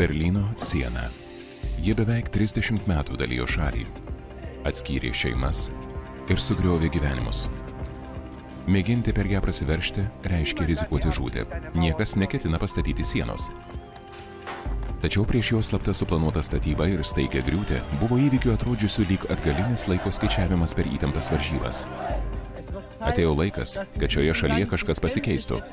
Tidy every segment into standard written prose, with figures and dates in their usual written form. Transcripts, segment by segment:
Berlyno siena. Ji beveik 30 metų dalijo šalį, atskyrė šeimas ir sugriovė gyvenimus. Mėginti per ją prasiveržti reiškia rizikuoti žūti. Niekas neketina pastatyti sienos. Tačiau prieš jos slapta suplanuota statyba ir staigia griūtį buvo įvykių atrodžiusių lyg atgalinis laiko skaičiavimas per įtemptas varžybas. Atėjo laikas, kad šioje šalyje kažkas pasikeistų.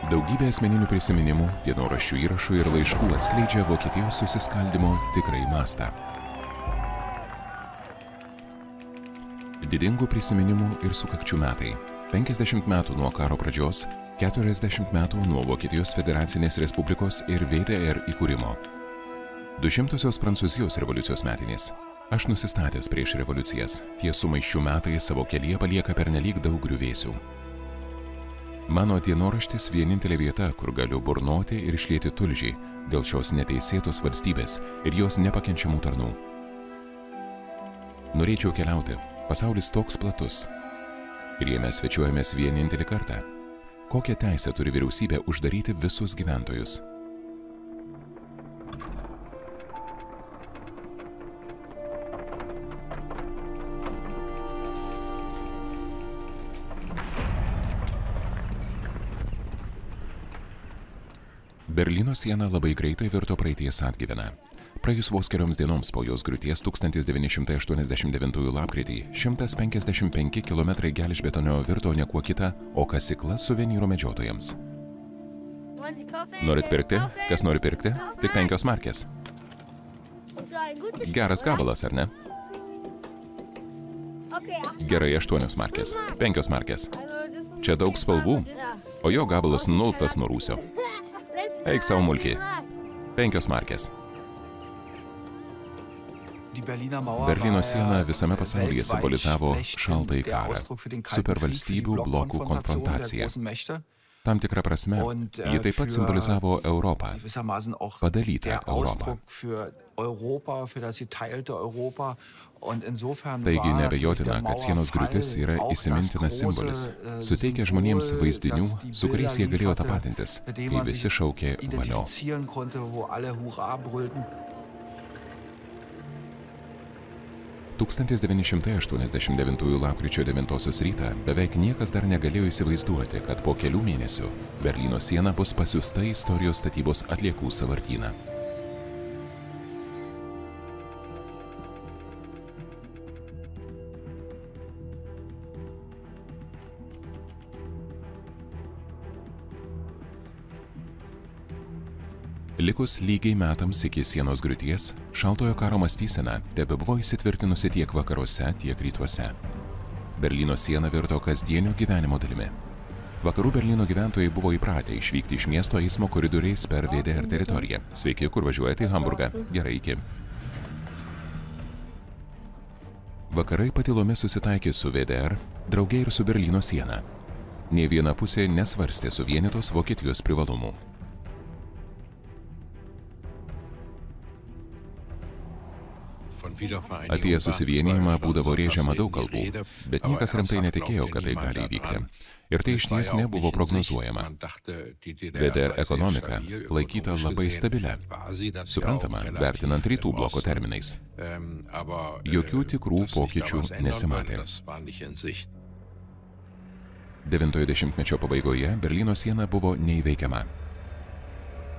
Daugybė asmeninių prisiminimų, dienoraščių įrašų ir laiškų atskleidžia Vokietijos susiskaldimo tikrai mastą. Didingų prisiminimų ir sukakčių metai. 50 metų nuo karo pradžios, 40 metų nuo Vokietijos Federacinės Respublikos ir VDR įkūrimo. 200-osios Prancūzijos revoliucijos metinės. Aš nusistatęs prieš revoliucijas. Tie sumaiščių metai savo kelyje palieka pernelyg daug griuvėsių. Mano dienoraštis vienintelė vieta, kur galiu burnoti ir išlieti tulžį dėl šios neteisėtos valstybės ir jos nepakenčiamų tarnų. Norėčiau keliauti. Pasaulis toks platus. Ir jei mes svečiuojamės vienintelį kartą, kokią teisę turi vyriausybė uždaryti visus gyventojus? Berlyno siena labai greitai virto praeities atgyvena. Praėjus vos kelioms dienoms po jos griūties 1989 lapkritį 155 km gelžbetonio virto niekuo kita, o kasykla suvenyrų medžiotojams. Norit pirkti? Kas nori pirkti? Tik 5 markės. Geras gabalas, ar ne? Gerai, 8 markės. 5 markės. Čia daug spalvų, o jo gabalas nulptas nuo rūsio. Eik savo mulkiai. 5 markės. Berlyno siena visame pasaulyje simbolizavo šaltąjį karą, supervalstybių blokų konfrontaciją. Tam tikrą prasme, ji taip pat simbolizavo Europą, padalytą Europą. Taigi neabejotina, kad sienos griūtis yra įsimintinas simbolis, suteikia žmonėms vaizdinių, su kuriais jie galėjo tapatintis, kai visi šaukė valio. 1989 lapkričio 9 rytą beveik niekas dar negalėjo įsivaizduoti, kad po kelių mėnesių Berlyno siena bus pasiųsta į istorijos statybos atliekų sąvartyną. Likus lygiai metams iki sienos griūties, šaltojo karo mąstysena tebebuvo įsitvirtinusi tiek vakaruose, tiek rytuose. Berlyno siena virto kasdienio gyvenimo dalimi. Vakarų Berlyno gyventojai buvo įpratę išvykti iš miesto eismo koridoriais per VDR teritoriją. Sveiki, kur važiuojate į Hamburgą? Gerai, iki. Vakarai patylomis susitaikė su VDR, drauge ir su Berlyno siena. Nė viena pusė nesvarstė suvienytos Vokietijos privalumų. Apie susivienijimą būdavo rėžiama daug kalbų, bet niekas rimtai netikėjo, kad tai gali įvykti. Ir tai išties nebuvo prognozuojama. VDR ekonomika laikyta labai stabilia, suprantama, vertinant rytų bloko terminais. Jokių tikrų pokyčių nesimatė. 9-ojo dešimtmečio pabaigoje Berlyno siena buvo neįveikiama.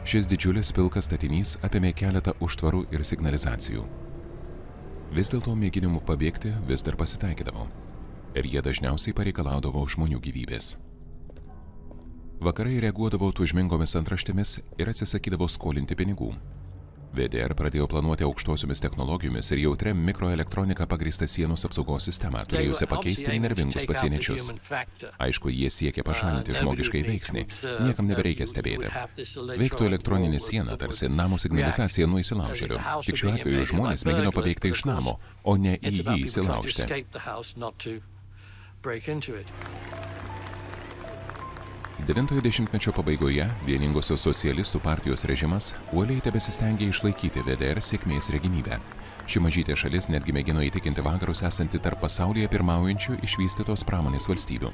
Šis didžiulis pilkas statinys apėmė keletą užtvarų ir signalizacijų. Vis dėlto mėginimų pabėgti vis dar pasitaikydavo, ir jie dažniausiai pareikalaudavo žmonių gyvybės. Vakarai reaguodavo tūžmingomis antraštėmis ir atsisakydavo skolinti pinigų. VDR pradėjo planuoti aukštosiomis technologijomis ir jautrę mikroelektroniką pagrįstą sienos apsaugos sistemą, turėjusią pakeisti nervingus pasieniečius. Aišku, jie siekė pašalinti žmogiškai veiksnį, niekam nebereikia stebėti. Veiktų elektroninė siena tarsi namo signalizacija nuo įsilaužėlių. Tik šiuo atveju žmonės mėgino paveikti iš namo, o ne į jį įsilaužti. 9-ojo dešimtmečio pabaigoje vieningosios socialistų partijos režimas uoliai tebesistengė išlaikyti VDR sėkmės regimybę. Ši mažytė šalis netgi mėgino įtikinti vakarus esanti tarp pasaulyje pirmaujančių išvystytos pramonės valstybių.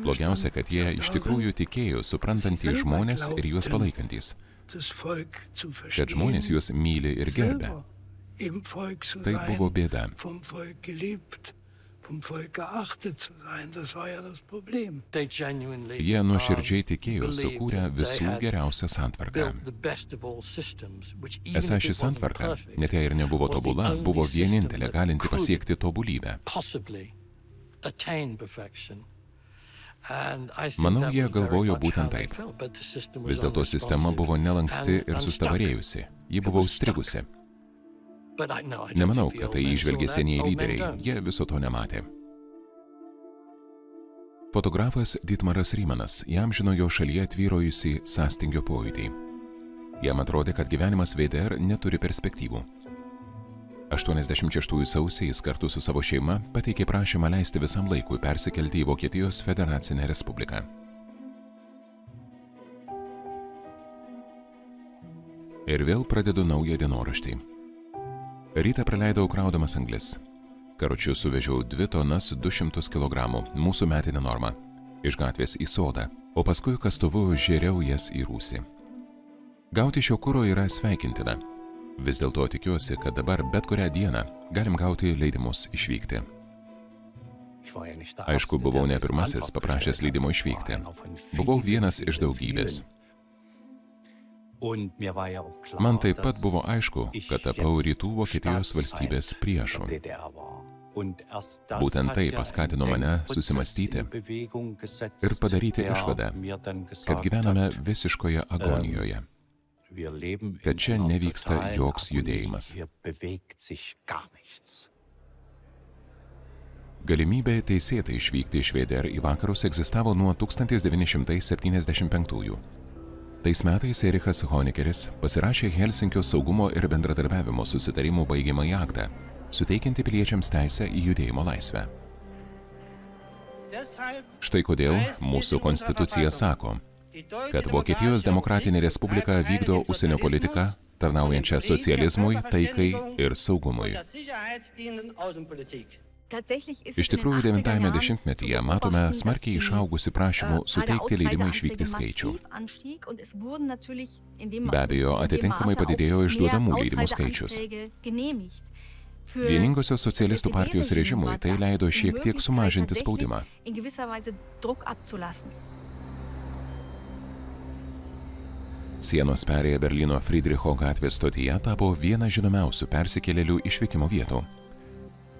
Blogiausia, kad jie iš tikrųjų tikėjo suprantantys žmonės ir juos palaikantys, kad žmonės juos myli ir gerbia. Tai buvo bėda. Jie nuoširdžiai tikėjo sukūrę visų geriausią santvarką. Esą ši santvarka, net jei ir nebuvo tobula, buvo vienintelė galinti pasiekti tobulybę. Manau, jie galvojo būtent taip. Vis dėlto sistema buvo nelanksti ir sustabarėjusi. Ji buvo užstrigusi. Nemanau, kad tai įžvelgė senieji lyderiai. Jie viso to nematė. Fotografas Dietmaras Rymanas įamžino jo šalyje tvyrojusi sąstingio pojūtį. Jam atrodė, kad gyvenimas VDR neturi perspektyvų. 86 sausį jis kartu su savo šeima pateikė prašymą leisti visam laikui persikelti į Vokietijos federacinę respubliką. Ir vėl pradedu naują dienoraštį. Rytą praleidau kraudamas anglis. Karučiu suvežiau 2 tonas 200 kg, mūsų metinė norma, iš gatvės į sodą, o paskui kastuvu žėriau jas į rūsį. Gauti šio kuro yra sveikintina. Vis dėlto tikiuosi, kad dabar bet kurią dieną galim gauti leidimus išvykti. Aišku, buvau ne pirmasis paprašęs leidimo išvykti. Buvau vienas iš daugybės. Man taip pat buvo aišku, kad tapau rytų Vokietijos valstybės priešu. Būtent tai paskatino mane susimastyti ir padaryti išvadą, kad gyvename visiškoje agonijoje, kad čia nevyksta joks judėjimas. Galimybė teisėtai išvykti iš VDR į vakarus egzistavo nuo 1975-ųjų. Tais metais Erichas Honekeris pasirašė Helsinkio saugumo ir bendradarbiavimo susitarimų baigiamąjį aktą, suteikianti piliečiams teisę į judėjimo laisvę. Štai kodėl mūsų konstitucija sako, kad Vokietijos demokratinė respublika vykdo užsienio politiką, tarnaujančią socializmui, taikai ir saugumui. Iš tikrųjų, 9-ame dešimtmetyje matome smarkiai išaugusi prašymų suteikti leidimą išvykti skaičių. Be abejo, atitinkamai padidėjo išduodamų leidimų skaičius. Vieningosios socialistų partijos režimui tai leido šiek tiek sumažinti spaudimą. Sienos perėję Berlyno Friedricho gatvės stotyje tapo viena žinomiausių persikėlėlių išvykimo vietų.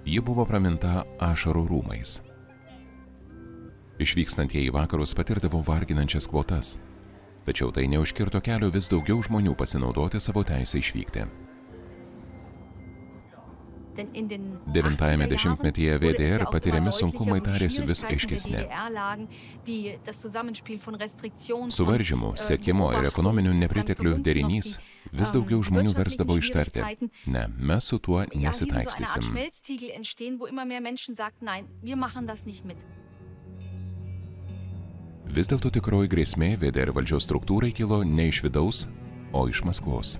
Ji buvo praminta ašarų rūmais. Išvykstantieji į vakarus patirdavo varginančias kvotas, tačiau tai neužkirto kelio vis daugiau žmonių pasinaudoti savo teisę išvykti. 9-ame dešimtmetyje VDR patiriami sunkumai tarėsi vis aiškesni. Suvaržymų, sekimo ir ekonominių nepriteklių derinys vis daugiau žmonių versdavo ištarti: ne, mes su tuo nesitaikstysim. Vis dėlto tikroji grėsmė VDR valdžios struktūrai kilo ne iš vidaus, o iš Maskvos.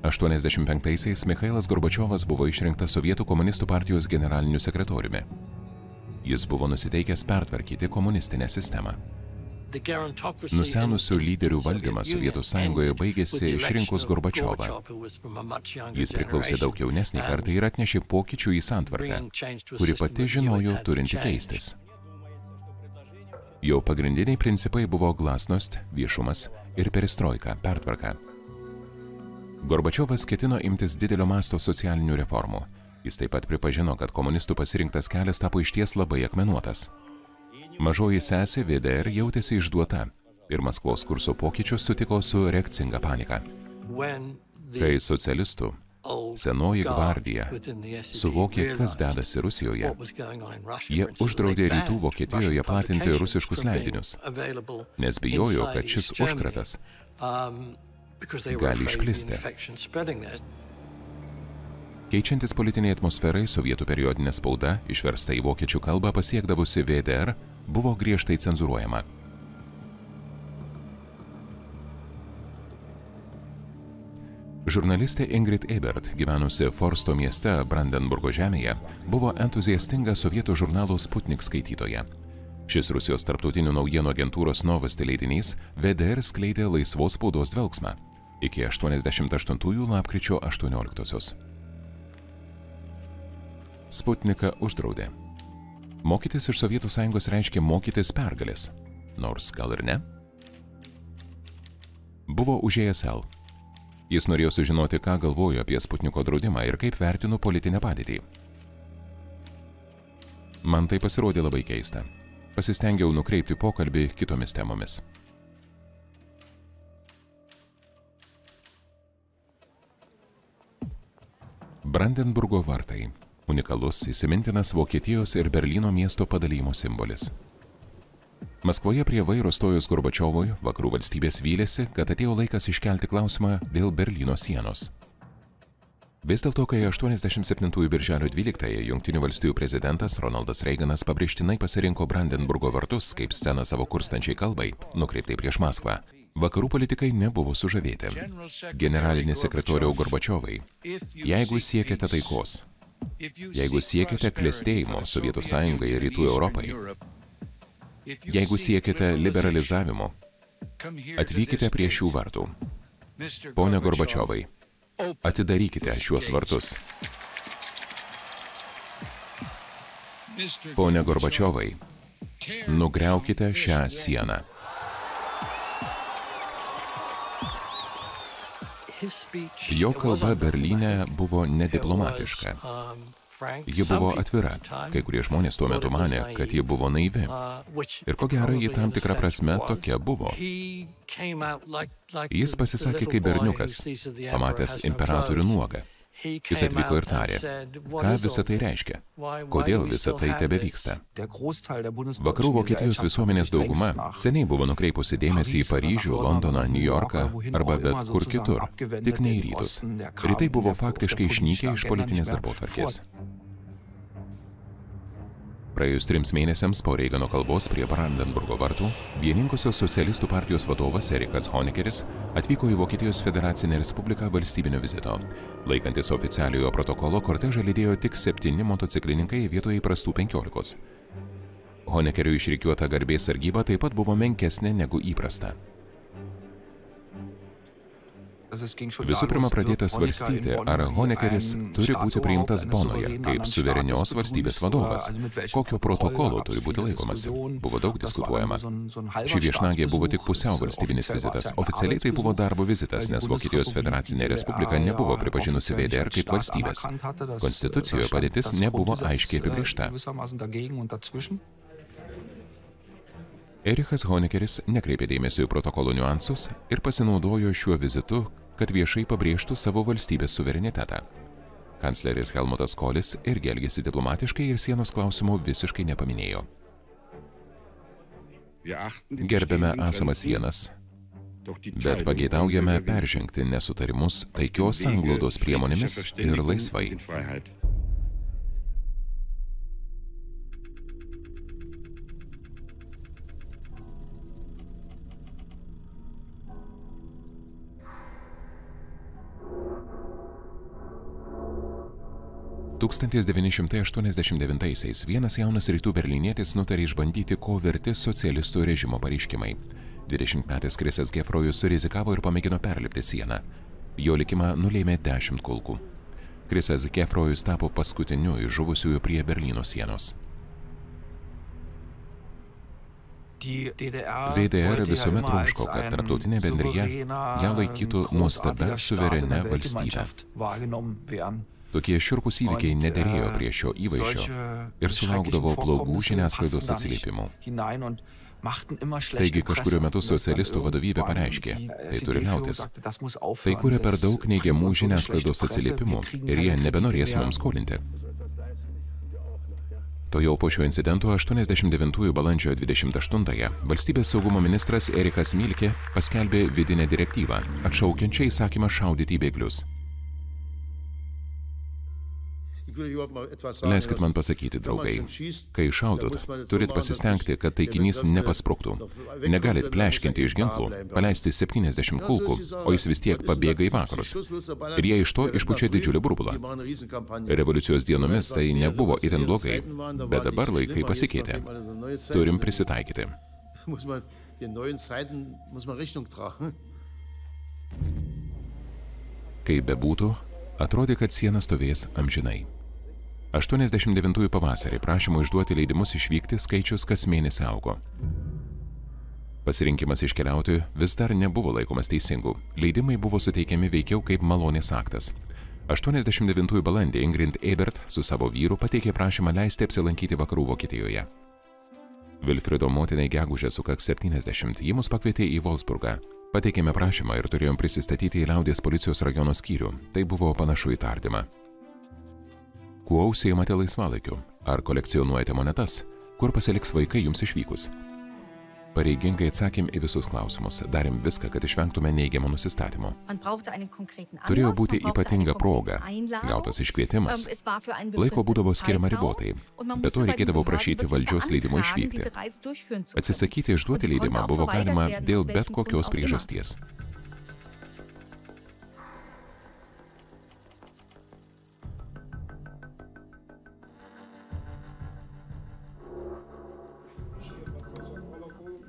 85-aisiais Michailas Gorbačiovas buvo išrinktas Sovietų komunistų partijos generaliniu sekretoriumi. Jis buvo nusiteikęs pertvarkyti komunistinę sistemą. Nusenusių lyderių valdymas Sovietų Sąjungoje baigėsi išrinkus Gorbačiovą. Jis priklausė daug jaunesnį kartą ir atnešė pokyčių į santvarką, kuri pati žinojo turinti keistis. Jo pagrindiniai principai buvo glasnost, viešumas ir perestroika, pertvarka. Gorbačiovas ketino imtis didelio masto socialinių reformų. Jis taip pat pripažino, kad komunistų pasirinktas kelias tapo išties labai akmenuotas. Mažoji sesė VDR jautėsi išduota ir Maskvos kurso pokyčius sutiko su reakcinga panika. Kai socialistų senoji gvardija suvokė, kas dedasi Rusijoje, jie uždraudė rytų Vokietijoje platinti rusiškus leidinius, nes bijojo, kad šis užkratas gali išplisti. Keičiantis politiniai atmosferai, sovietų periodinė spauda, išversta į vokiečių kalbą pasiekdavusi VDR, buvo griežtai cenzūruojama. Žurnalistė Ingrid Ebert, gyvenusi Forsto mieste Brandenburgo žemėje, buvo entuziastinga sovietų žurnalo Sputnik skaitytoja. Šis Rusijos tarptautinių naujienų agentūros Novosti leidinys VDR skleidė laisvos spaudos dvelksmą iki 88 lapkričio 18. Sputniką uždraudė. Mokytis iš Sovietų Sąjungos reiškia mokytis pergalės, nors gal ir ne. Buvo užėjęs L. Jis norėjo sužinoti, ką galvojo apie Sputniko draudimą ir kaip vertino politinę padėtį. Man tai pasirodė labai keista. Pasistengiau nukreipti pokalbį kitomis temomis. Brandenburgo vartai. Unikalus, įsimintinas Vokietijos ir Berlyno miesto padalijimo simbolis. Maskvoje prie vairo stojus Gorbačiovui, vakarų valstybės vylėsi, kad atėjo laikas iškelti klausimą dėl Berlyno sienos. Vis dėlto, kai 87 birželio 12 Jungtinių valstijų prezidentas Ronaldas Reiganas pabrėžtinai pasirinko Brandenburgo vartus kaip sceną savo kurstančiai kalbai, nukreiptai prieš Maskvą, vakarų politikai nebuvo sužavėti. Generalinį sekretoriau Gorbačiovai, jeigu siekiate taikos, jeigu siekiate klestėjimo Sovietų Sąjungai ir Rytų Europai, jeigu siekite liberalizavimo, atvykite prie šių vartų. Pone Gorbačiovai, atidarykite šiuos vartus. Pone Gorbačiovai, nugriaukite šią sieną. Jo kalba Berlyne buvo nediplomatiška. Ji buvo atvira. Kai kurie žmonės tuo metu manė, kad ji buvo naivi. Ir ko gero, ji tam tikrą prasme tokia buvo. Jis pasisakė kaip berniukas, pamatęs imperatorių nuogą. Jis atvyko ir tarė, ką visa tai reiškia, kodėl visa tai tebevyksta. Vakarų Vokietijos visuomenės dauguma seniai buvo nukreipusi dėmesį į Paryžių, Londoną, Niujorką arba bet kur kitur, tik ne į rytus. Rytai buvo faktiškai išnykę iš politinės darbotvarkės. Praėjus 3 mėnesiams po Reigano kalbos prie Brandenburgo vartų, vieningosios socialistų partijos vadovas Erichas Honeckeris atvyko į Vokietijos federacinę respubliką valstybinio vizito. Laikantis oficialiojo protokolo, kortežą lydėjo tik 7 motociklininkai vietoje įprastų 15. Honeckerio išrikiuota garbės sargyba taip pat buvo menkesnė negu įprasta. Visų pirma pradėta svarstyti, ar Honeckeris turi būti priimtas Bonoje kaip suverenios valstybės vadovas, kokio protokolo turi būti laikomasi. Buvo daug diskutuojama. Ši viešnagė buvo tik pusiau valstybinis vizitas. Oficialiai tai buvo darbo vizitas, nes Vokietijos federacinė respublika nebuvo pripažinusi VDR kaip valstybės. Konstitucijoje padėtis nebuvo aiškiai apibrėžta. Erichas Honeckeris nekreipė dėmesio į protokolo niuansus ir pasinaudojo šiuo vizitu, kad viešai pabrėžtų savo valstybės suverenitetą. Kancleris Helmutas Kolis irgi elgėsi diplomatiškai ir sienos klausimų visiškai nepaminėjo. Gerbiame esamas sienas, bet pageidaujame peržengti nesutarimus taikios sanglaudos priemonėmis ir laisvai. Tūkstantis 1989-aisiais vienas jaunas rytų berlynietis nutarė išbandyti, ko verti socialistų režimo pareiškimai. 20-metis Chrisas Gefrojus surizikavo ir pamėgino perlipti sieną. Jo likimą nulėmė 10 kulkų. Chrisas Gefrojus tapo paskutiniu iš žuvusiųjų prie Berlyno sienos. VDR visuomet trokško, kad tarptautinė bendrija ją laikytų nuostabia suverenia valstybe. Tokie šiurpūs įvykiai nederėjo prie šio įvaizdžio ir sulaukdavo blogų žiniasklaidos atsiliepimų. Taigi kažkurio metu socialistų vadovybė pareiškė, tai turi liautis. Tai kuria per daug neigiamų žiniasklaidos atsiliepimų ir jie nebenorės mums skolinti. Tuojau po šio incidento 89 balandžio 28 valstybės saugumo ministras Erichas Milke paskelbė vidinę direktyvą, atšaukiančią įsakymą šaudyti į bėglius. Leiskit man pasakyti, draugai, kai šaudot, turit pasistengti, kad taikinys nepaspruktų. Negalit pleškinti iš ginklų, paleisti 70 kulkų, o jis vis tiek pabėga į vakarus. Ir jie iš to išpučia didžiulį burbulą. Revoliucijos dienomis tai nebuvo itin blogai, bet dabar laikai pasikeitė. Turim prisitaikyti. Kaip bebūtų, atrodė, kad siena stovės amžinai. 89 pavasarį prašymų išduoti leidimus išvykti skaičius kas mėnesį augo. Pasirinkimas iškeliauti vis dar nebuvo laikomas teisingu. Leidimai buvo suteikiami veikiau kaip malonės aktas. 89 balandį Ingrid Ebert su savo vyru pateikė prašymą leisti apsilankyti vakarų Vokietijoje. Vilfrido motinai gegužę sukaks 70, ji mus pakvietė į Wolfsburgą. Pateikėme prašymą ir turėjom prisistatyti į liaudies policijos rajono skyrių. Tai buvo panašu į tardymą. Kuo užsiimate laisvalaikiu? Ar kolekcionuojate monetas? Kur pasiliks vaikai jums išvykus? Pareigingai atsakėm į visus klausimus. Darėm viską, kad išvengtume neigiamo nusistatymo. Turėjo būti ypatinga proga, gautas iškvietimas. Laiko būdavo skiriama ribotai, bet to reikėdavo prašyti valdžios leidimo išvykti. Atsisakyti išduoti leidimą buvo galima dėl bet kokios priežasties. –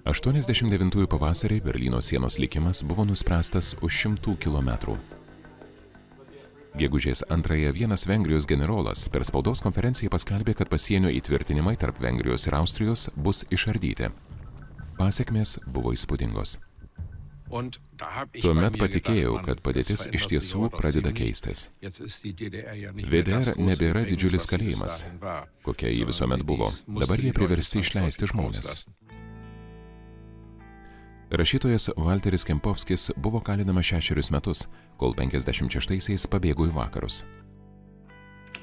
89 pavasarį Berlyno sienos likimas buvo nuspręstas už 100 kilometrų. Gegužės 2 vienas Vengrijos generolas per spaudos konferenciją paskelbė, kad pasienio įtvirtinimai tarp Vengrijos ir Austrijos bus išardyti. Pasekmės buvo įspūdingos. Tuomet patikėjau, kad padėtis iš tiesų pradeda keistis. VDR nebėra didžiulis kalėjimas, kokia jį visuomet buvo. Dabar jie priversti išleisti žmonės. Rašytojas Valteris Kempovskis buvo kalinamas 6 metus, kol 56-aisiais pabėgo į vakarus.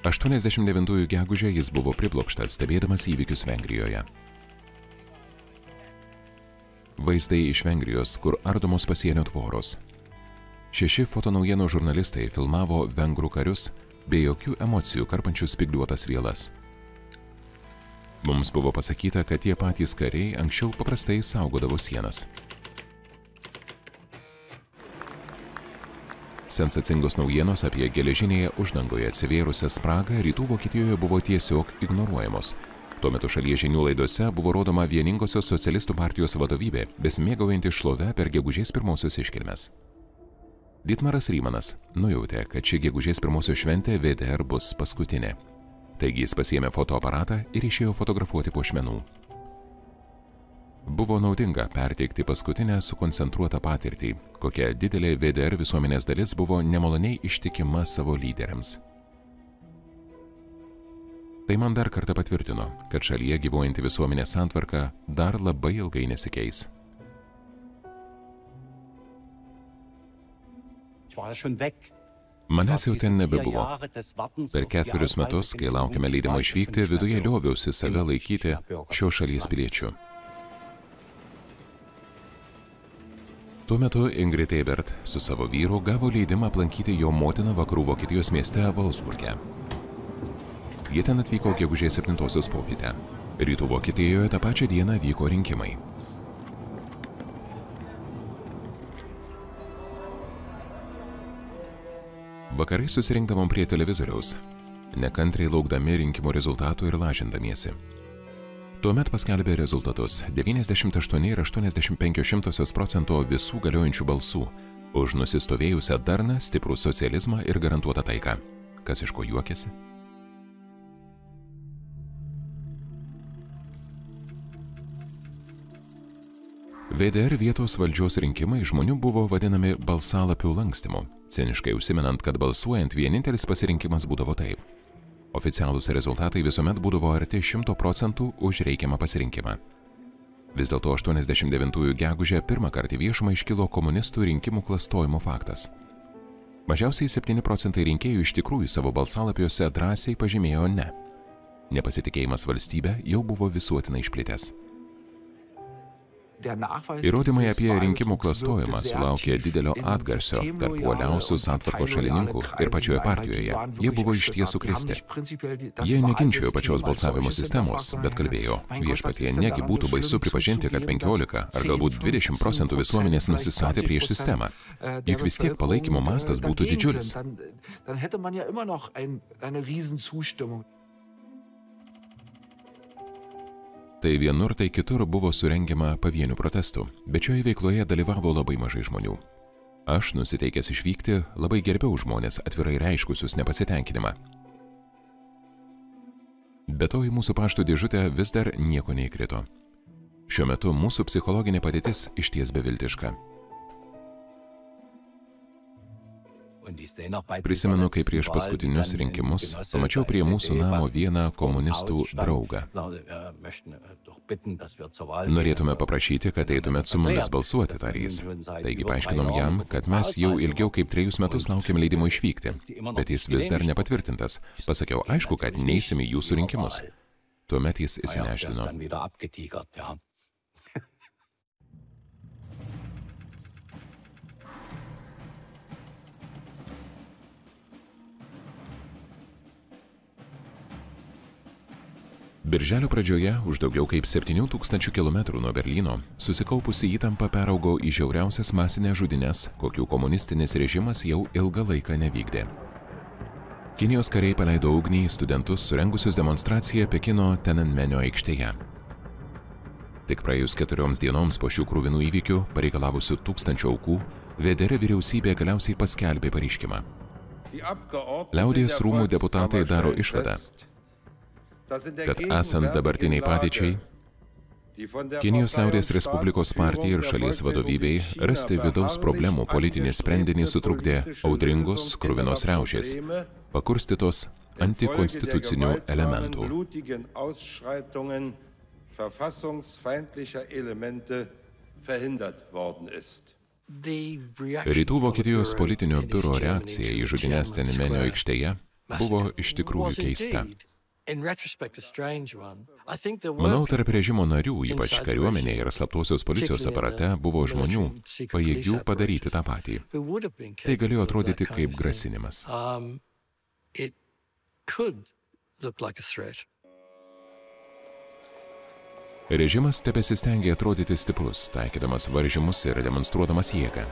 89 gegužę jis buvo priblokštas, stebėdamas įvykius Vengrijoje. Vaizdai iš Vengrijos, kur ardomos pasienio tvoros. 6 fotonaujienų žurnalistai filmavo vengrų karius be jokių emocijų karpančius spygliuotas vielas. Mums buvo pasakyta, kad tie patys kariai anksčiau paprastai saugodavo sienas. Sensacingos naujienos apie geležinėje uždangoje atsivėrusią spragą rytų Vokietijoje buvo tiesiog ignoruojamos. Tuo metu šalies žinių laidose buvo rodoma vieningosios socialistų partijos vadovybė, besimėgaujanti šlove per gegužės 1 iškilmes. Dietmaras Rymanas nujautė, kad ši gegužės 1 šventė VDR bus paskutinė. Taigi jis pasiėmė fotoaparatą ir išėjo fotografuoti puošmenų. Buvo naudinga perteikti paskutinę sukoncentruotą patirtį, kokia didelė VDR visuomenės dalis buvo nemaloniai ištikima savo lyderiams. Tai man dar kartą patvirtino, kad šalyje gyvuojanti visuomenės santvarka dar labai ilgai nesikeis. Manęs jau ten nebebuvo. Per 4 metus, kai laukėme leidimo išvykti, viduje lioviausi save laikyti šios šalies piliečių. Tuo metu Ingrid Ebert su savo vyru gavo leidimą aplankyti jo motiną vakarų Vokietijos mieste Wolfsburge. Jie ten atvyko gegužės 7 popietę. Rytų Vokietijoje tą pačią dieną vyko rinkimai. Vakarai susirinkdavom prie televizoriaus, nekantriai laukdami rinkimų rezultatų ir lažindamiesi. Tuomet paskelbė rezultatus 98,85% visų galiojančių balsų už nusistovėjusią darną, stiprų socializmą ir garantuotą taiką. Kas iš ko juokiasi? VDR vietos valdžios rinkimai žmonių buvo vadinami balsalapių lankstymu, ciniškai užsimenant, kad balsuojant vienintelis pasirinkimas būdavo taip. Oficialūs rezultatai visuomet būdavo arti 100% už reikiamą pasirinkimą. Vis dėlto 89 gegužę pirmą kartą viešumą iškilo komunistų rinkimų klastojimo faktas. Mažiausiai 7% rinkėjų iš tikrųjų savo balsalapiuose drąsiai pažymėjo ne. Nepasitikėjimas valstybe jau buvo visuotinai išplitęs. Įrodymai apie rinkimų klastojimą sulaukė didelio atgarsio tarp uoliausių santvarkos šalininkų ir pačioje partijoje. Jie buvo išties sukrėsti. Jie neginčijo pačios balsavimo sistemos, bet kalbėjo, viešpatie, negi būtų baisu pripažinti, kad 15 ar galbūt 20% visuomenės nusistatė prieš sistemą. Juk vis tiek palaikymo mastas būtų didžiulis. Tai vienur, tai kitur buvo surengiama pavienių protestų, bet šioje veikloje dalyvavo labai mažai žmonių. Aš, nusiteikęs išvykti, labai gerbiau žmonės atvirai reiškusius nepasitenkinimą. Be to į mūsų pašto dėžutę vis dar nieko neįkrito. Šiuo metu mūsų psichologinė padėtis išties beviltiška. Prisimenu, kai prieš paskutinius rinkimus pamačiau prie mūsų namo vieną komunistų draugą. Norėtume paprašyti, kad eitumėt su mumis balsuoti, tarė jis. Taigi paaiškinom jam, kad mes jau ilgiau kaip 3 metus laukiam leidimo išvykti, bet jis vis dar nepatvirtintas. Pasakiau, aišku, kad neisim į jūsų rinkimus. Tuomet jis įsinešdino. Birželio pradžioje, už daugiau kaip 7000 kilometrų nuo Berlyno, susikaupusi įtampa peraugo į žiauriausias masinės žudynes, kokių komunistinis režimas jau ilgą laiką nevykdė. Kinijos kariai paleido ugnį į studentus surengusius demonstraciją Pekino Tiananmenio aikštėje. Tik praėjus 4 dienoms po šių kruvinų įvykių, pareikalavusių 1000 aukų, VDR vyriausybė galiausiai paskelbė pareiškimą. Liaudies rūmų deputatai daro išvadą, kad esant dabartiniai padėčiai, Kinijos liaudies Respublikos partijai ir šalies vadovybei rasti vidaus problemų politinį sprendinį sutrukdė audringos, kruvinos riaušės, pakurstytos antikonstitucinių elementų. Rytų Vokietijos politinio biuro reakcija į žudynes Tiananmenio aikštėje buvo iš tikrųjų keista. Manau, tarp režimo narių, ypač kariuomenėje ir slaptosios policijos aparate, buvo žmonių, pajėgių padaryti tą patį. Tai galėjo atrodyti kaip grasinimas. Režimas tebesistengė atrodyti stiprus, taikydamas varžymus ir demonstruodamas jėgą.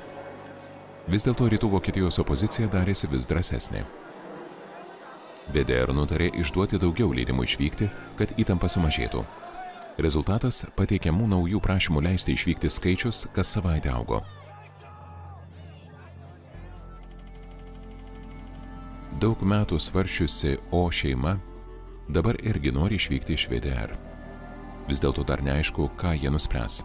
Vis dėlto Rytų Vokietijos opozicija darėsi vis drąsesnė. VDR nutarė išduoti daugiau leidimų išvykti, kad įtampa sumažėtų. Rezultatas – pateikiamų naujų prašymų leisti išvykti skaičius kas savaitę augo. Daug metų svarsčiusi O šeima dabar irgi nori išvykti iš VDR. Vis dėlto dar neaišku, ką jie nuspręs.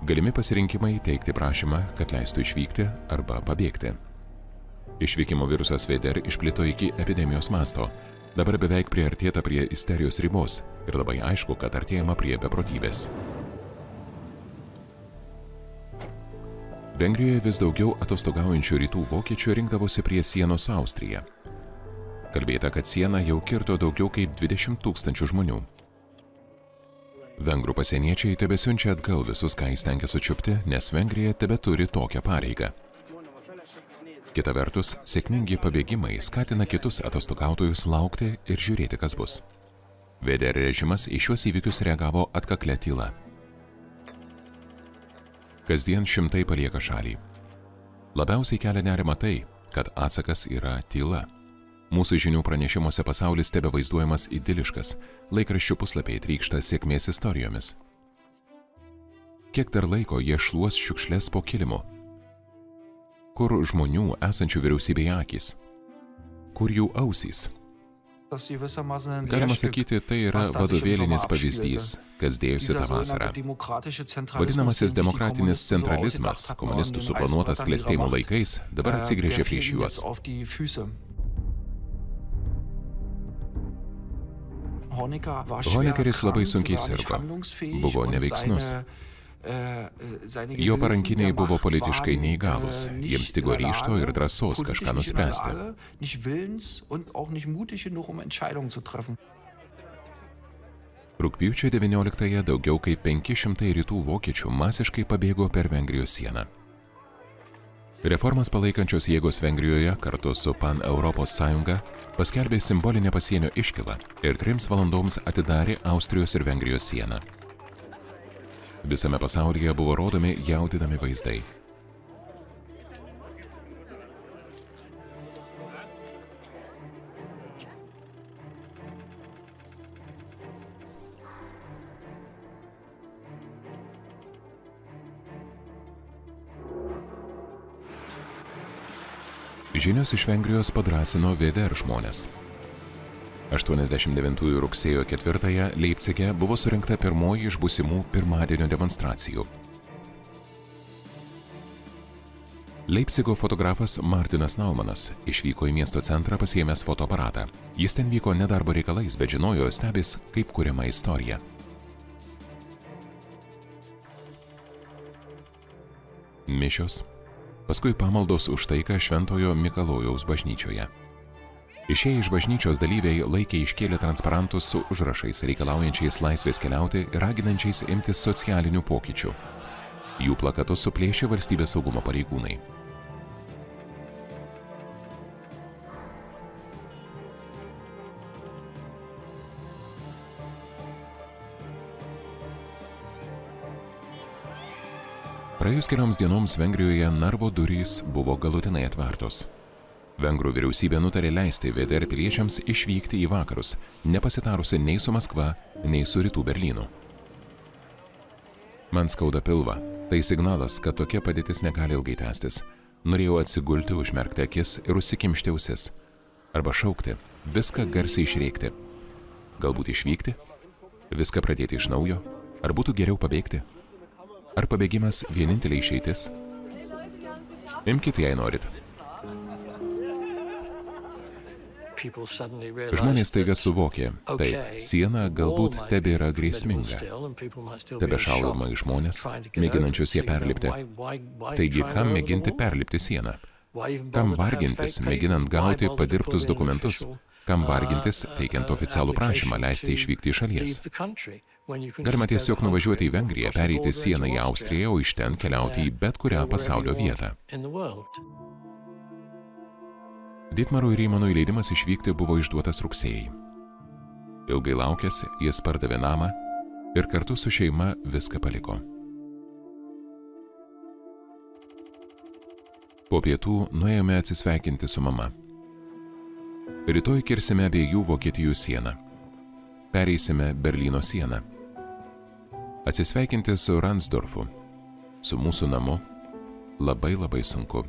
Galimi pasirinkimai teikti prašymą, kad leistų išvykti arba pabėgti. Išvykimo virusas VDR išplito iki epidemijos masto. Dabar beveik priartėta prie isterijos ribos ir labai aišku, kad artėjama prie beprotybės. Vengrijoje vis daugiau atostogaujančių rytų vokiečių rinkdavosi prie sienos su Austrija. Kalbėta, kad sieną jau kirto daugiau kaip 20 000 žmonių. Vengrų pasieniečiai tebesiunčia atgal visus, ką įstengia sučiupti, nes Vengrija tebeturi tokią pareigą. Kita vertus, sėkmingi pabėgimai skatina kitus atostogautojus laukti ir žiūrėti, kas bus. VDR režimas į šiuos įvykius reagavo atkaklia tyla. Kasdien šimtai palieka šalį. Labiausiai kelia nerimą tai, kad atsakas yra tyla. Mūsų žinių pranešimuose pasaulis tebevaizduojamas idiliškas, laikraščių puslapiai trykšta sėkmės istorijomis. Kiek dar laiko jie šluos šiukšles po kilimu? Kur žmonių esančių vyriausybėje akys? Kur jų ausys? Galima sakyti, tai yra vadovėlinis pavyzdys, kas dėjosi tą vasarą. Vadinamasis demokratinis centralizmas, komunistų suplanuotas klestėjimo laikais, dabar atsigrėžė prieš juos. Honeckeris labai sunkiai sirgo, buvo neveiksnus. Jo parankiniai buvo politiškai neįgalūs, jiems stigo ryžto ir drąsos kažką nuspręsti. Rugpjūčio 19-ąją daugiau kaip 500 rytų vokiečių masiškai pabėgo per Vengrijos sieną. Reformas palaikančios jėgos Vengrijoje kartu su Pan-Europos sąjunga paskelbė simbolinę pasienio iškylą ir 3 valandoms atidarė Austrijos ir Vengrijos sieną. Visame pasaulyje buvo rodomi jaudinami vaizdai. Žinios iš Vengrijos padrąsino VDR žmones. 89 rugsėjo 4-ąją Leipcige buvo surinkta pirmoji iš būsimų pirmadienio demonstracijų. Leipcigo fotografas Martinas Naumanas išvyko į miesto centrą pasiėmęs fotoaparatą. Jis ten vyko ne darbo reikalais, bet žinojo stebis, kaip kuriama istorija. Mišios, paskui pamaldos už taiką Šventojo Mikalojaus bažnyčioje. Išėję iš bažnyčios dalyviai laikė iškėlę transparantus su užrašais reikalaujančiais laisvės keliauti ir raginančiais imtis socialinių pokyčių. Jų plakatus suplėšė valstybės saugumo pareigūnai. Praėjus kelioms dienoms Vengrijoje narvo durys buvo galutinai atvertos. Vengrų vyriausybė nutarė leisti VDR piliečiams išvykti į vakarus, nepasitarusi nei su Maskva, nei su Rytų Berlynu. Man skauda pilvą. Tai signalas, kad tokia padėtis negali ilgai tęstis. Norėjau atsigulti, užmerkti akis ir užsikimšti ausis. Arba šaukti, viską garsiai išrėkti. Galbūt išvykti? Viską pradėti iš naujo? Ar būtų geriau pabėgti? Ar pabėgimas vienintelė išeitis? Imkite, jei norit. Žmonės taiga suvokė, taip, siena galbūt tebėra grėsminga. Tebešaudoma į žmonės, mėginančius ją perlipti. Taigi, kam mėginti perlipti sieną? Kam vargintis, mėginant gauti padirbtus dokumentus? Kam vargintis, teikiant oficialų prašymą leisti išvykti iš šalies? Galima tiesiog nuvažiuoti į Vengriją, pereiti sieną į Austriją, o iš ten keliauti į bet kurią pasaulio vietą. Ditmarui Rymanui leidimas išvykti buvo išduotas rugsėjį. Ilgai laukęs, jis pardavė namą ir kartu su šeima viską paliko. Po pietų nuėjome atsisveikinti su mama. Rytoj kirsime abiejų Vokietijų sieną. Pereisime Berlyno sieną. Atsisveikinti su Ransdorfu, su mūsų namu, labai sunku.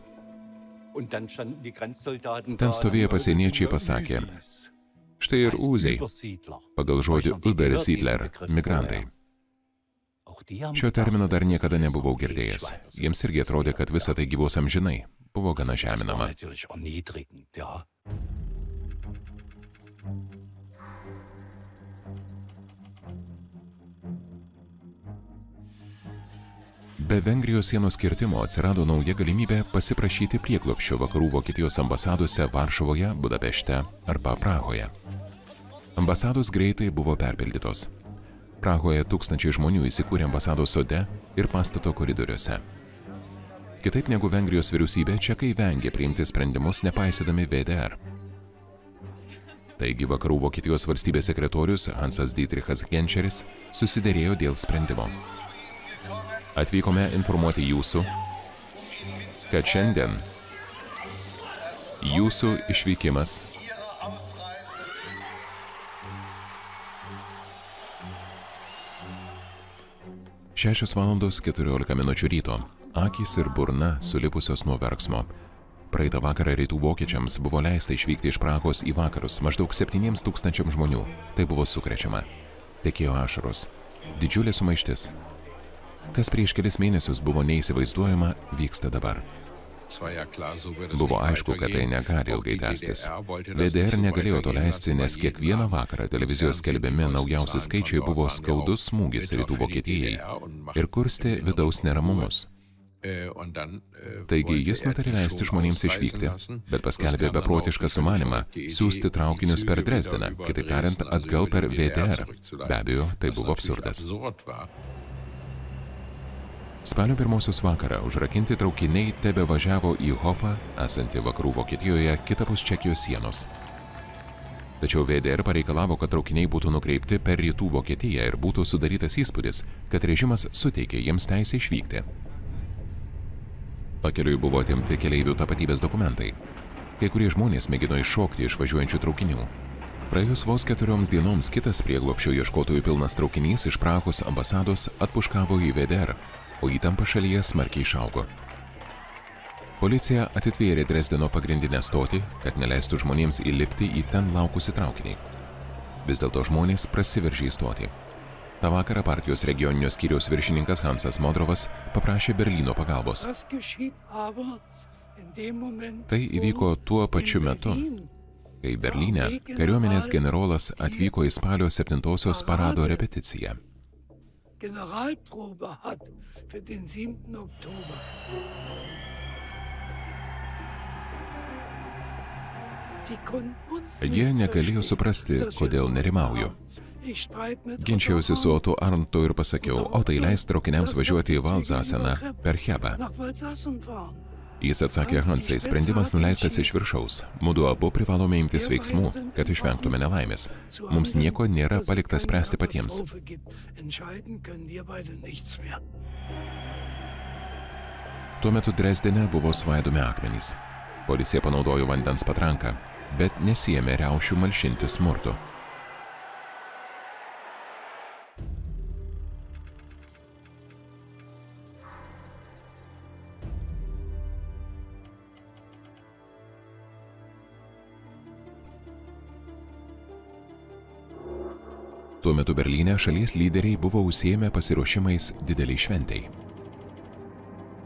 Ten stovėję pasieniečiai pasakė, štai ir Uziai, pagal žodį Übersiedler, migrantai. Šio termino dar niekada nebuvau girdėjęs. Jiems irgi atrodė, kad visa tai gyvos amžinai. Buvo gana žeminama. Be Vengrijos sienos kirtimo atsirado nauja galimybė pasiprašyti prieglobsčio vakarų Vokietijos ambasadose Varšuvoje, Budapešte arba Prahoje. Ambasados greitai buvo perpildytos. Prahoje tūkstančiai žmonių įsikūrė ambasados sode ir pastato koridoriuose. Kitaip negu Vengrijos vyriausybė, čekai vengė priimti sprendimus nepaisydami VDR. Taigi vakarų Vokietijos valstybės sekretorius Hansas Dietrichas Genčeris susiderėjo dėl sprendimo. Atvykome informuoti jūsų, kad šiandien jūsų išvykimas Šešios valandos 14 minučių ryto. Akys ir burna sulipusios nuo verksmo. Praeitą vakarą rytų vokiečiams buvo leista išvykti iš Prahos į vakarus maždaug 7,000 žmonių. Tai buvo sukrečiama. Tekėjo ašaros. Didžiulė sumaištis. Kas prieš kelis mėnesius buvo neįsivaizduojama, vyksta dabar. Buvo aišku, kad tai negali ilgai tęstis. VDR negalėjo to leisti, nes kiekvieną vakarą televizijos skelbiami naujausi skaičiai buvo skaudus smūgis rytų Vokietijai ir kurstė vidaus neramumus. Taigi jis nutarė leisti žmonėms išvykti, bet paskelbė beprotišką sumanymą siųsti traukinius per Dresdeną, kitaip tariant, atgal per VDR. Be abejo, tai buvo absurdas. Spalio 1 vakarą užrakinti traukiniai tebevažiavo į Hofą, esantį vakarų Vokietijoje, kitapus Čekijos sienos. Tačiau VDR pareikalavo, kad traukiniai būtų nukreipti per rytų Vokietiją ir būtų sudarytas įspūdis, kad režimas suteikė jiems teisę išvykti. Pakeliui buvo atimti keleivių tapatybės dokumentai. Kai kurie žmonės mėgino iššokti iš važiuojančių traukinių. Praėjus vos 4 dienoms kitas prieglobsčio ieškotojų pilnas traukinys iš Prahos ambasados atpuškavo į VDR, o įtampa šalyje smarkiai išaugo. Policija atitvėrė Dresdeno pagrindinę stotį, kad neleistų žmonėms įlipti į ten laukusį traukinį. Vis dėlto žmonės prasiveržė į stotį. Ta vakarą partijos regioninio skyriaus viršininkas Hansas Modrovas paprašė Berlyno pagalbos. Tai įvyko tuo pačiu metu, kai Berlyne kariuomenės generolas atvyko į spalio 7-osios parado repeticiją. Jie negalėjo suprasti, kodėl nerimauju. Ginčiausi su Otu Arntu ir pasakiau, o tai leis traukiniams važiuoti į Valzaseną per Hebą. Jis atsakė, Hansai, sprendimas nuleistas iš viršaus. Mudu abu privalome imtis veiksmų, kad išvengtume nelaimės. Mums nieko nėra palikta spręsti patiems. Tuo metu Dresdene buvo svaidomi akmenys. Policija panaudojo vandens patranką, bet nesiėmė riaušių malšinti smurtu. Tuo metu Berlyne šalies lyderiai buvo užsiėmę pasiruošimais dideliai šventei.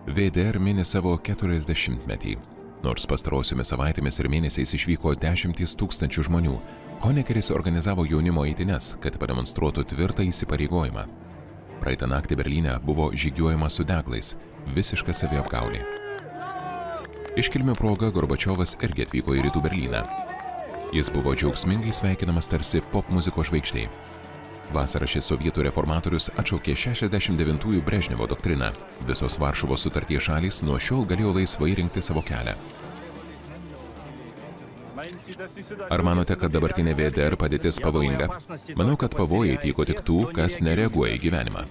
VDR mini savo 40-metį. Nors pastarosiomis savaitėmis ir mėnesiais išvyko 10 000 žmonių, Honeckeris organizavo jaunimo eitynes, kad pademonstruotų tvirtą įsipareigojimą. Praeitą naktį Berlyne buvo žygiuojama su deglais, visiška saviapgaulė. Iškilmių proga Gorbačiovas irgi atvyko į rytų Berlyną. Jis buvo džiaugsmingai sveikinamas tarsi popmuzikos žvaigždė. Vasarą šis sovietų reformatorius atšaukė 69-ųjų Brežnevo doktriną. Visos Varšuvos sutarties šalys nuo šiol galėjo laisvai rinkti savo kelią. Ar manote, kad dabartinė VDR padėtis pavojinga? Manau, kad pavojai tyko tik tų, kas nereaguoja į gyvenimą.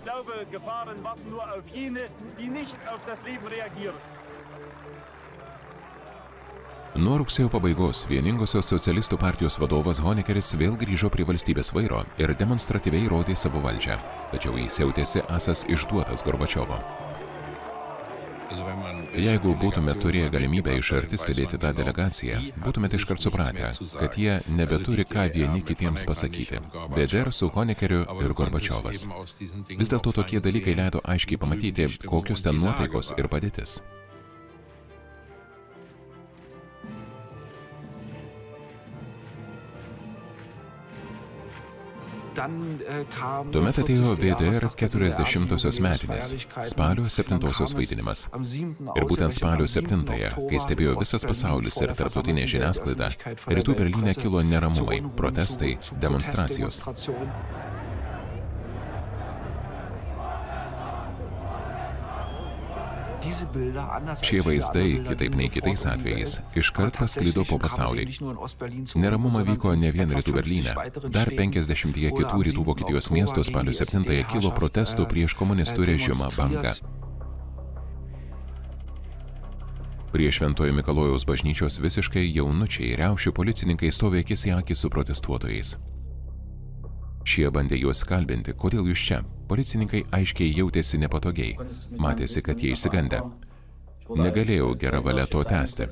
Nuo rugsėjo pabaigos vieningosios socialistų partijos vadovas Honeckeris vėl grįžo prie valstybės vairo ir demonstratyviai rodė savo valdžią. Tačiau jis jautėsi esąs išduotas Gorbačiovo. Jeigu būtume turėję galimybę iš arti stebėti tą delegaciją, būtumėte iškart supratę, kad jie nebeturi ką vieni kitiems pasakyti. VDR su Honeckeriu ir Gorbačiovas. Vis dėlto tokie dalykai leido aiškiai pamatyti, kokios ten nuotaikos ir padėtis. Tuomet atėjo VDR 40-osios metinės, spalio 7-osios vaidinimas. Ir būtent spalio 7-ąją, kai stebėjo visas pasaulis ir tarptautinė žiniasklaida, rytų Berlyne kilo neramumai, protestai, demonstracijos. Šie vaizdai, kitaip nei kitais atvejais, iškart pasklido po pasaulį. Neramumai vyko ne vien rytų Berlyne. Dar 50 kitų rytų Vokietijos miestų spalio 7-ąją kilo protestų prieš komunistų režimą banga. Prie Šventojo Mikalojaus bažnyčios visiškai jaunučiai riaušių policininkai stovė akis į akį su protestuotojais. Šie bandė juos kalbinti, kodėl jūs čia. Policininkai aiškiai jautėsi nepatogiai. Matėsi, kad jie išsigandę. Negalėjau gerą valią to tęsti.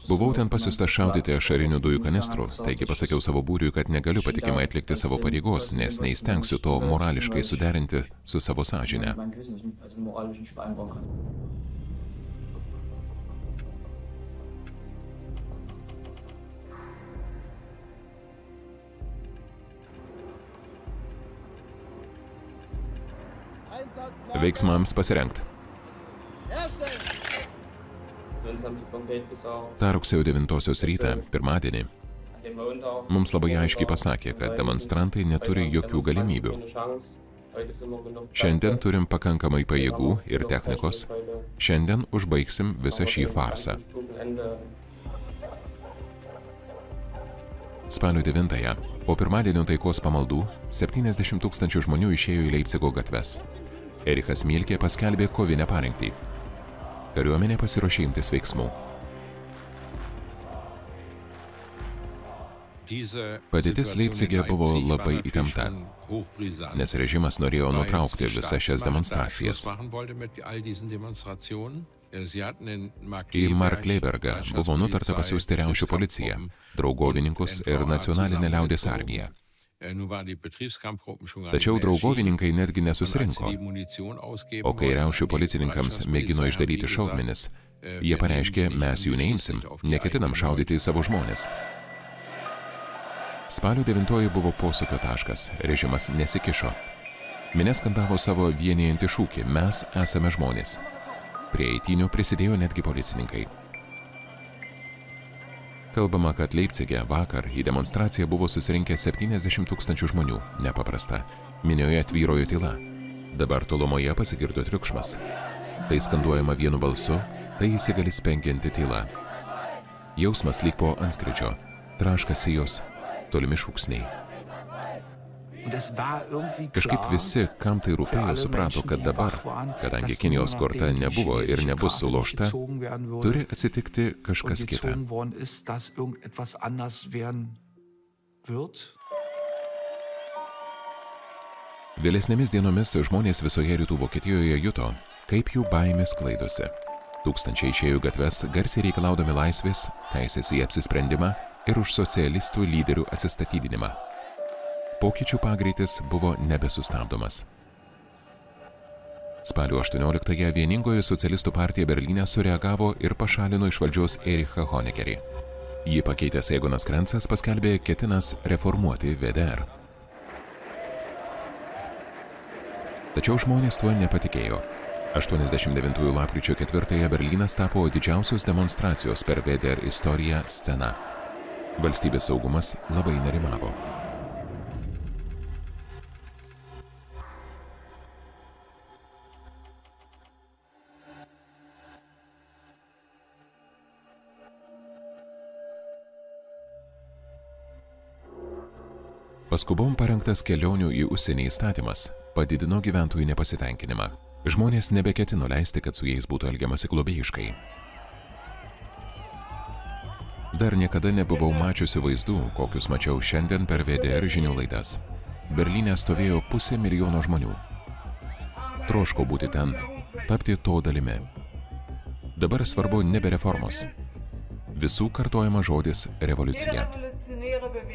Buvau ten pasiųstas šaudyti ašarinių dujų kanistrų, taigi pasakiau savo būriui, kad negaliu patikimai atlikti savo pareigos, nes neįstengsiu to morališkai suderinti su savo sąžine. Veiksmams pasirengt. Ta rugsėjo 9 rytą, pirmadienį, mums labai aiškiai pasakė, kad demonstrantai neturi jokių galimybių. Šiandien turim pakankamai pajėgų ir technikos. Šiandien užbaigsim visą šį farsą. Spalio 9-ąją, po pirmadienio taikos pamaldų, 70 000 žmonių išėjo į Leipcigo gatves. Erichas Mielkė paskelbė kovinę parengtį. Kariuomenė pasiruošė imtis veiksmų. Padėtis Leipcige buvo labai įtempta, nes režimas norėjo nutraukti visas šias demonstracijas. Į Markkleebergą buvo nutarta pasiųsti riaušių policiją, draugovininkus ir nacionalinę liaudies armiją. Tačiau draugovininkai netgi nesusirinko, o kai riaušių policininkams mėgino išdalyti šaudmenis, jie pareiškė, mes jų neimsim, neketinam šaudyti į savo žmones. Spalio 9 buvo posūkio taškas, režimas nesikišo. Minia skandavo savo vienijantį šūkį, mes esame žmonės. Prie eitynių prisidėjo netgi policininkai. Kalbama, kad Leipcige vakar į demonstraciją buvo susirinkę 70 000 žmonių, nepaprasta. Minioje tvyrojo tyla. Dabar tolumoje pasigirdo triukšmas. Tai skanduojama vienu balsu, tai įsigali spengianti tyla. Jausmas lyg po antskrydžio, traškasi jos tolimi šūksniai. Kažkaip visi, kam tai rūpėjo, suprato, kad dabar, kadangi Kinijos korta nebuvo ir nebus sulaužta, turi atsitikti kažkas kita. Vėlesnėmis dienomis žmonės visoje rytų Vokietijoje juto, kaip jų baimės sklaidosi. Tūkstančiai išėjo gatves, garsiai reikalaudami laisvės, teisės į apsisprendimą ir už socialistų lyderių atsistatydinimą. Pokyčių pagreitis buvo nebesustabdomas. Spalio 18-ąją vieningoji socialistų partija Berlyne sureagavo ir pašalino iš valdžios Erichą Honeckerį. Jį pakeitęs Egonas Krentzas paskelbė ketinas reformuoti VDR. Tačiau žmonės tuo nepatikėjo. 89 lapkričio 4-ąją Berlynas tapo didžiausios demonstracijos per VDR istoriją scena. Valstybės saugumas labai nerimavo. Paskubom parengtas kelionių į užsienį įstatymas padidino gyventojų nepasitenkinimą. Žmonės nebeketino leisti, kad su jais būtų elgiamasi globėjiškai. Dar niekada nebuvau mačiusi vaizdų, kokius mačiau šiandien per VDR žinių laidas. Berlyne stovėjo 500 000 žmonių. Troško būti ten, tapti to dalimi. Dabar svarbu nebe reformos. Visų kartojama žodis revoliucija.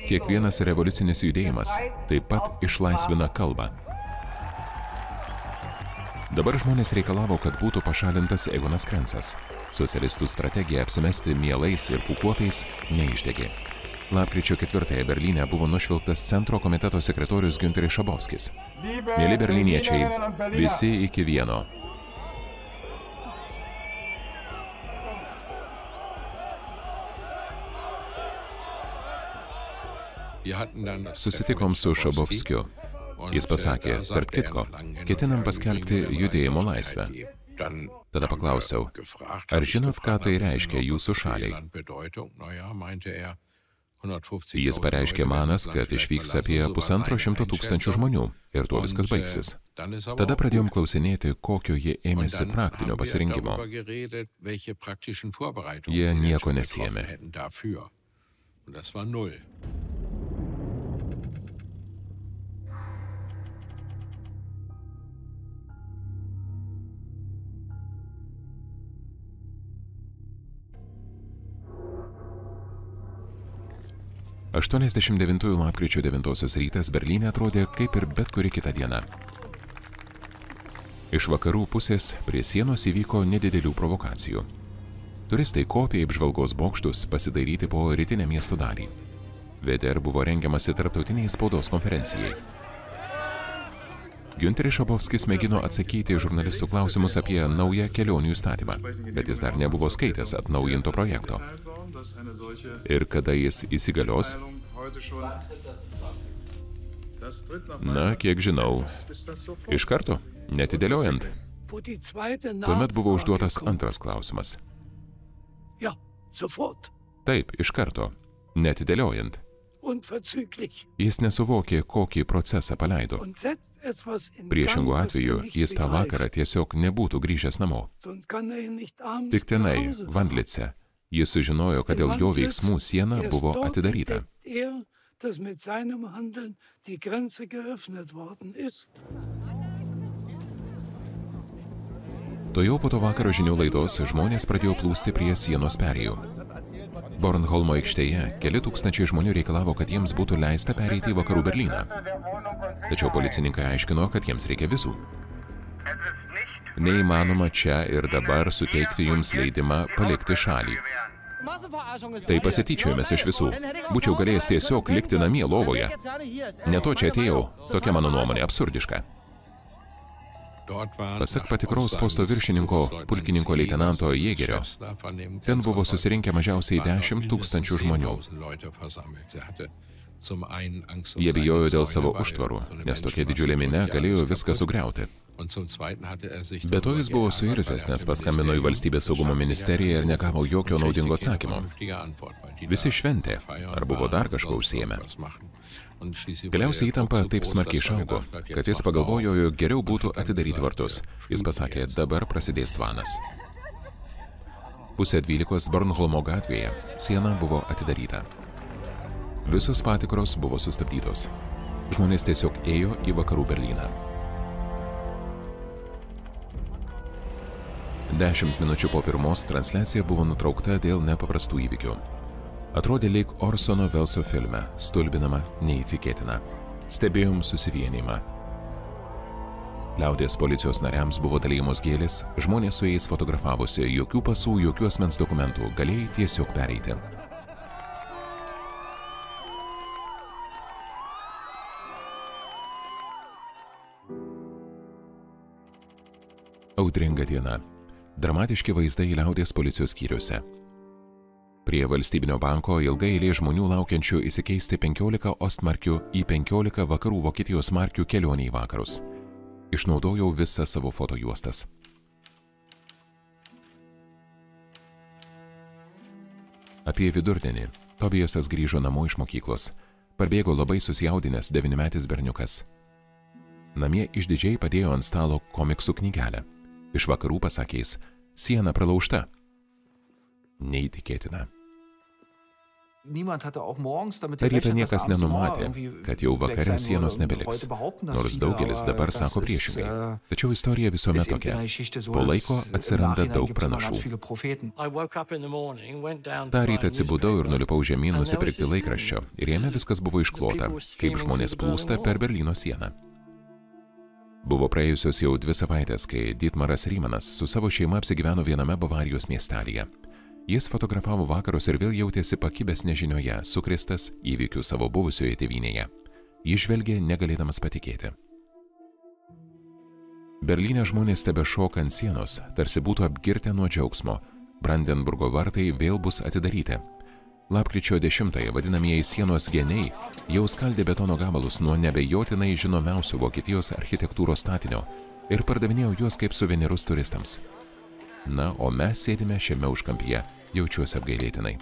Kiekvienas revoliucinis judėjimas taip pat išlaisvina kalbą. Dabar žmonės reikalavo, kad būtų pašalintas Egonas Krentzas. Socialistų strategija apsimesti mielais ir pūkuotais neišdegė. Lapkričio 4-ąją Berlyne buvo nušvilptas centro komiteto sekretorius Günteris Schabowskis. Mieli berlyniečiai, visi iki vieno. Susitikom su Schabowskiu. Jis pasakė, tarp kitko, ketinam paskelbti judėjimo laisvę. Tada paklausiau, ar žinot, ką tai reiškia jūsų šaliai? Jis pareiškė manas, kad išvyks apie 150 000 žmonių ir tuo viskas baigsis. Tada pradėjom klausinėti, kokio jie ėmėsi praktinio pasirinkimo. Jie nieko nesiėmė. 89 lapkričio 9 rytas Berlyne atrodė kaip ir bet kuri kita diena. Iš vakarų pusės prie sienos įvyko nedidelių provokacijų. Turistai kopė į apžvalgos bokštus pasidairyti po rytinę miesto dalį. VDR buvo rengiamasi tarptautiniai spaudos konferencijai. Günteris Šabovskis mėgino atsakyti žurnalistų klausimus apie naują kelionių įstatymą, bet jis dar nebuvo skaitęs atnaujinto projekto. Ir kada jis įsigalios? Na, kiek žinau, iš karto, netidėliojant. Tuomet buvo užduotas antras klausimas. Taip, iš karto, netidėliojant. Jis nesuvokė, kokį procesą paleido. Priešingų atveju, jis tą vakarą tiesiog nebūtų grįžęs namo. Tik tenai, Vandlice, jis sužinojo, kad dėl jo veiksmų siena buvo atidaryta. Tuojau po to vakaro žinių laidos žmonės pradėjo plūsti prie sienos perėjų. Bornholmo aikštėje keli tūkstančiai žmonių reikalavo, kad jiems būtų leista pereiti į vakarų Berlyną. Tačiau policininkai aiškino, kad jiems reikia vizų. Neįmanoma čia ir dabar suteikti jums leidimą palikti šalį. Tai pasityčiojimas iš visų. Būčiau galėjęs tiesiog likti namie lovoje. Ne to čia atėjau, tokia mano nuomonė, absurdiška. Pasak patikros posto viršininko, pulkininko leitenanto Jėgerio, ten buvo susirinkę mažiausiai 10 000 žmonių. Jie bijojo dėl savo užtvarų, nes tokia didžiulė minia galėjo viską sugriauti. Be to jis buvo suirzęs, nes paskambino į Valstybės saugumo ministeriją ir negavo jokio naudingo atsakymo. Visi šventė, ar buvo dar kažko užsiėmę. Galiausiai įtampa taip smarkiai išaugo, kad jis pagalvojo, jog geriau būtų atidaryti vartus. Jis pasakė, dabar prasidės tvanas. 11:30 Bornholmo gatvėje siena buvo atidaryta. Visos patikros buvo sustabdytos. Žmonės tiesiog ėjo į vakarų Berlyną. 10 minučių po pirmos transliacija buvo nutraukta dėl nepaprastų įvykių. Atrodė lyg Orsono Velso filme, stulbinama, neįtikėtina. Stebėjom susivienimą. Liaudies policijos nariams buvo dalijamos gėlės, žmonės su jais fotografavosi, jokių pasų, jokių asmens dokumentų, galėjai tiesiog pereiti. Audringa diena. Dramatiški vaizdai liaudies policijos skyriuose. Prie Valstybinio banko ilgai eilė žmonių laukiančių įsikeisti 15 ostmarkių į 15 vakarų Vokietijos markių kelionę į vakarus. Išnaudojau visą savo fotojuostas. Apie vidurdienį Tobijasas grįžo namo iš mokyklos. Parbėgo labai susijaudinęs 9-metis berniukas. Namie išdidžiai padėjo ant stalo komiksų knygelę. Iš vakarų pasakys, siena pralaužta. Neįtikėtina. Ta rytą niekas nenumatė, kad jau vakare sienos nebeliks, nors daugelis dabar sako priešingai. Tačiau istorija visuomet tokia. Po laiko atsiranda daug pranašų. Ta rytą atsibudau ir nulipau žemyn nusipirkti laikraščio ir jame viskas buvo išklota, kaip žmonės plūsta per Berlyno sieną. Buvo praėjusios jau 2 savaitės, kai Dietmaras Rymanas su savo šeima apsigyveno viename Bavarijos miestelyje. Jis fotografavo vakarus ir vėl jautėsi pakibęs nežinioje, sukrėstas įvykių savo buvusioje tėvynėje. Jis žvelgė negalėdamas patikėti. Berlyne žmonės tebešoka ant sienos, tarsi būtų apgirtę nuo džiaugsmo. Brandenburgo vartai vėl bus atidaryti. Lapkričio 10-ąją vadinamieji sienos geniai jau skaldė betono gabalus nuo nebejotinai žinomiausių Vokietijos architektūros statinio ir pardavinėjo juos kaip suvenyrus turistams. Na, o mes sėdime šiame užkampyje, jaučiuosi apgailėtinai.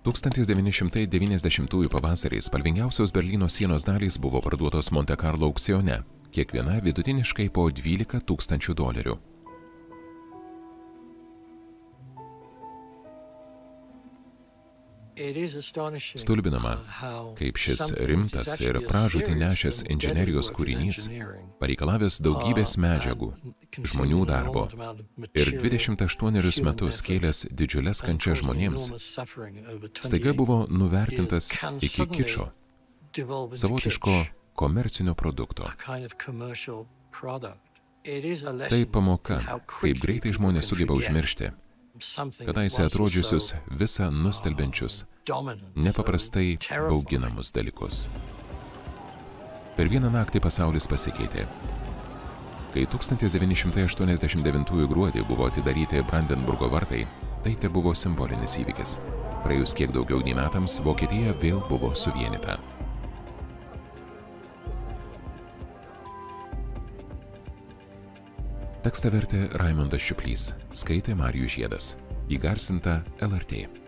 1990-ųjų pavasarį spalvingiausios Berlyno sienos dalys buvo parduotos Monte Carlo aukcione, kiekviena vidutiniškai po $12,000. Stulbinama, kaip šis rimtas ir pražūtį nešęs inžinerijos kūrinys, pareikalavęs daugybės medžiagų, žmonių darbo ir 28 metus kėlęs didžiulės kančias žmonėms, staiga buvo nuvertintas iki kičo, savotiško komercinio produkto. Tai pamoka, kaip greitai žmonės sugeba užmiršti, kadaise atrodžiusius visą nustelbiančius, nepaprastai bauginamus dalykus. Per vieną naktį pasaulis pasikeitė. Kai 1989 gruodį buvo atidaryti Brandenburgo vartai, tai tebuvo simbolinis įvykis. Praėjus kiek daugiau nei metams, Vokietija vėl buvo suvienyta. Tekstą vertė Raimondas Šiuplys, skaitė Marijus Žiedas, įgarsinta LRT.